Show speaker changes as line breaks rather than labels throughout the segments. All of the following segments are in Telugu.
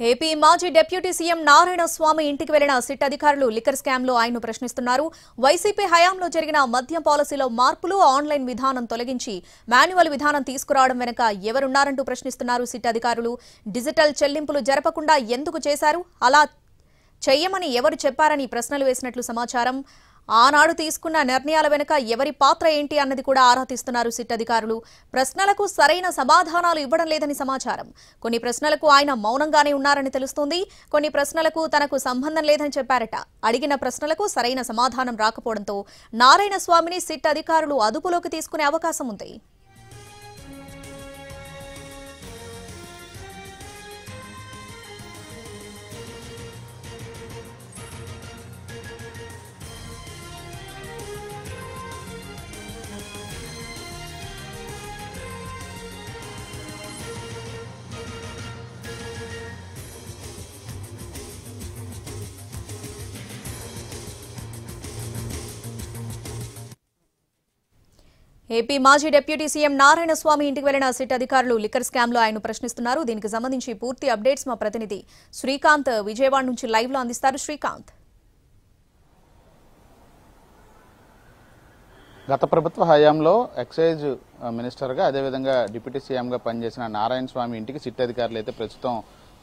ఏపీ మాజీ డిప్యూటీ సీఎం నారాయణ స్వామి ఇంటికి వెళ్లిన సిట్ అధికారులు లిక్కర్ స్కామ్ లో ఆయన్ను ప్రశ్నిస్తున్నారు. వైసీపీ హయాంలో జరిగిన మద్యం పాలసీలో మార్పులు, ఆన్లైన్ విధానం తొలగించి మాన్యువల్ విధానం తీసుకురావడం వెనుక ఎవరున్నారంటూ ప్రశ్నిస్తున్నారు సిట్ అధికారులు. డిజిటల్ చెల్లింపులు జరపకుండా ఎందుకు చేశారు, అలా చేయమని ఎవరు చెప్పారని ప్రశ్నలు వేసినట్లు సమాచారం. ఆనాడు తీసుకున్న నిర్ణయాల వెనుక ఎవరి పాత్ర ఏంటి అన్నది కూడా ఆరా తీస్తున్నారు సిట్ అధికారులు. ప్రశ్నలకు సరైన సమాధానాలు ఇవ్వడం లేదని సమాచారం. కొన్ని ప్రశ్నలకు ఆయన మౌనంగానే ఉన్నారని తెలుస్తోంది. కొన్ని ప్రశ్నలకు తనకు సంబంధం లేదని చెప్పారట. అడిగిన ప్రశ్నలకు సరైన సమాధానం రాకపోవడంతో నారాయణ స్వామిని సిట్ అధికారులు అదుపులోకి తీసుకునే అవకాశం ఉంది. ఏపీ మాజీ డిప్యూటీ సీఎం నారాయణ స్వామి ఇంటికి వెళ్లిన సిట్ అధికారులు లిక్కర్ స్కామ్ లో ఆయన ప్రశ్నిస్తున్నారు. దీనికి సంబంధించి పూర్తి అప్డేట్స్ మా ప్రతినిధి శ్రీకాంత్ విజయవాడ నుంచి లైవ్ లో అందిస్తారు. శ్రీకాంత్,
గత ప్రభుత్వ హయాంలో ఎక్సైజ్ మినిస్టర్గా అదేవిధంగా డిప్యూటీ సీఎంగా పనిచేసిన నారాయణ స్వామి ఇంటికి సిట్ అధికారులు అయితే ప్రస్తుతం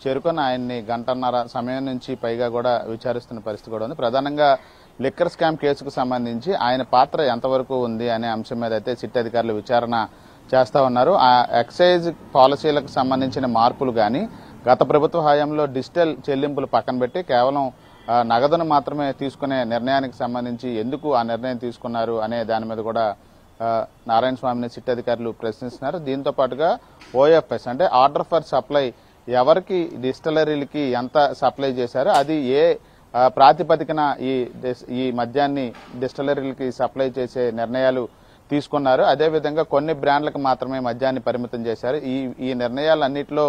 చేరుకొని ఆయన్ని గంటన్నర సమయం నుంచి పైగా కూడా విచారిస్తున్న పరిస్థితి కూడా ఉంది. ప్రధానంగా లిక్కర్ స్కామ్ కేసుకు సంబంధించి ఆయన పాత్ర ఎంతవరకు ఉంది అనే అంశం మీద అయితే సిట్ అధికారులు విచారణ చేస్తా ఉన్నారు. ఆ ఎక్సైజ్ పాలసీలకు సంబంధించిన మార్పులు కానీ, గత ప్రభుత్వ హయాంలో డిజిటల్ చెల్లింపులు పక్కన పెట్టి కేవలం నగదును మాత్రమే తీసుకునే నిర్ణయానికి సంబంధించి ఎందుకు ఆ నిర్ణయం తీసుకున్నారు అనే దాని మీద కూడా నారాయణ స్వామిని సిట్ అధికారులు ప్రశ్నిస్తున్నారు. దీంతో పాటుగా ఓఎఫ్ఎస్ అంటే ఆర్డర్ ఫర్ సప్లై, ఎవరికి డిస్టిలరీలకి ఎంత సప్లై చేశారో, అది ఏ ప్రాతిపదికన ఈ మద్యాన్ని డిస్టిలరీలకి సప్లై చేసే నిర్ణయాలు తీసుకున్నారు, అదేవిధంగా కొన్ని బ్రాండ్లకు మాత్రమే మద్యాన్ని పరిమితం చేశారు. ఈ నిర్ణయాలన్నింటిలో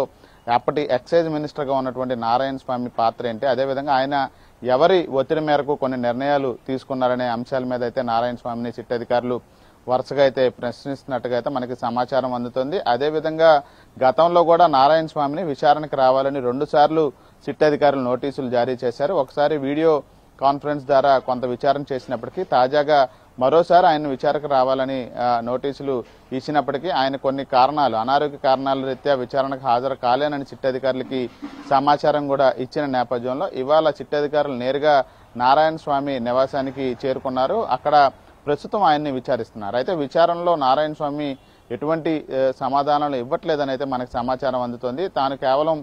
అప్పటి ఎక్సైజ్ మినిస్టర్గా ఉన్నటువంటి నారాయణ స్వామి పాత్ర ఏంటి, అదేవిధంగా ఆయన ఎవరి ఒత్తిడి మేరకు కొన్ని నిర్ణయాలు తీసుకున్నారనే అంశాల మీద అయితే నారాయణ స్వామిని సిట్ అధికారులు వరుసగా అయితే ప్రశ్నిస్తున్నట్టుగా అయితే మనకి సమాచారం అందుతుంది. అదేవిధంగా గతంలో కూడా నారాయణ స్వామిని విచారణకు రావాలని 2 సార్లు సిట్ అధికారులు నోటీసులు జారీ చేశారు. ఒకసారి వీడియో కాన్ఫరెన్స్ ద్వారా కొంత విచారణ చేసినప్పటికీ, తాజాగా మరోసారి ఆయన విచారణకు రావాలని నోటీసులు ఇచ్చినప్పటికీ ఆయన కొన్ని కారణాలు, అనారోగ్య కారణాల రీత్యా విచారణకు హాజరు కాలేనని సిట్ అధికారులకి సమాచారం కూడా ఇచ్చిన నేపథ్యంలో ఇవాళ సిట్ అధికారులు నేరుగా నారాయణ స్వామి నివాసానికి చేరుకున్నారు. అక్కడ ప్రస్తుతం ఆయన్ని విచారిస్తున్నారు. అయితే విచారణలో నారాయణ స్వామి ఎటువంటి సమాధానాలు ఇవ్వట్లేదని అయితే మనకు సమాచారం అందుతోంది. తాను కేవలం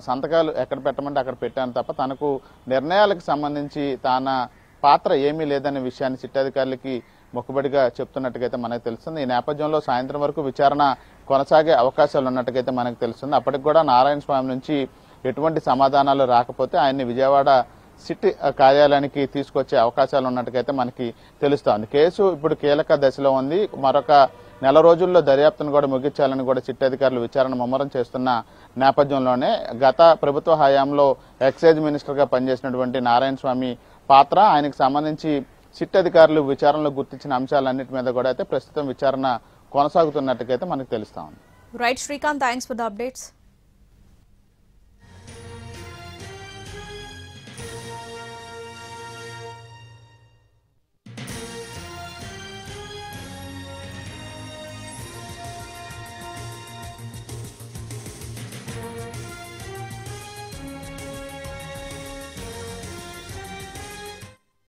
సంతకాలు ఎక్కడ పెట్టమంటే అక్కడ పెట్టాను తప్ప తనకు నిర్ణయాలకు సంబంధించి తన పాత్ర ఏమీ లేదనే విషయాన్ని సిట్ అధికారులకి మొక్కుబడిగా చెప్తున్నట్టుగైతే మనకు తెలుస్తుంది. ఈ నేపథ్యంలో సాయంత్రం వరకు విచారణ కొనసాగే అవకాశాలు ఉన్నట్టుగైతే మనకు తెలుస్తుంది. అప్పటికి కూడా నారాయణ స్వామి నుంచి ఎటువంటి సమాధానాలు రాకపోతే ఆయన్ని విజయవాడ సిట్ కార్యాలయానికి తీసుకొచ్చే అవకాశాలు ఉన్నట్టుగైతే మనకి తెలుస్తోంది. కేసు ఇప్పుడు కీలక దశలో ఉంది. మరొక నెల రోజుల్లో దర్యాప్తును కూడా ముగించాలని కూడా సిట్ అధికారులు విచారణ ముమ్మరం చేస్తున్న నేపథ్యంలోనే గత ప్రభుత్వ హయాంలో ఎక్సైజ్ మినిస్టర్గా పనిచేసినటువంటి నారాయణ స్వామి పాత్ర, ఆయనకు సంబంధించి సిట్ అధికారులు విచారణలో గుర్తించిన అంశాలన్నిటి మీద కూడా అయితే ప్రస్తుతం విచారణ కొనసాగుతున్నట్టుగైతే మనకు తెలుస్తా ఉంది.
Right Srikanth, thanks for the updates.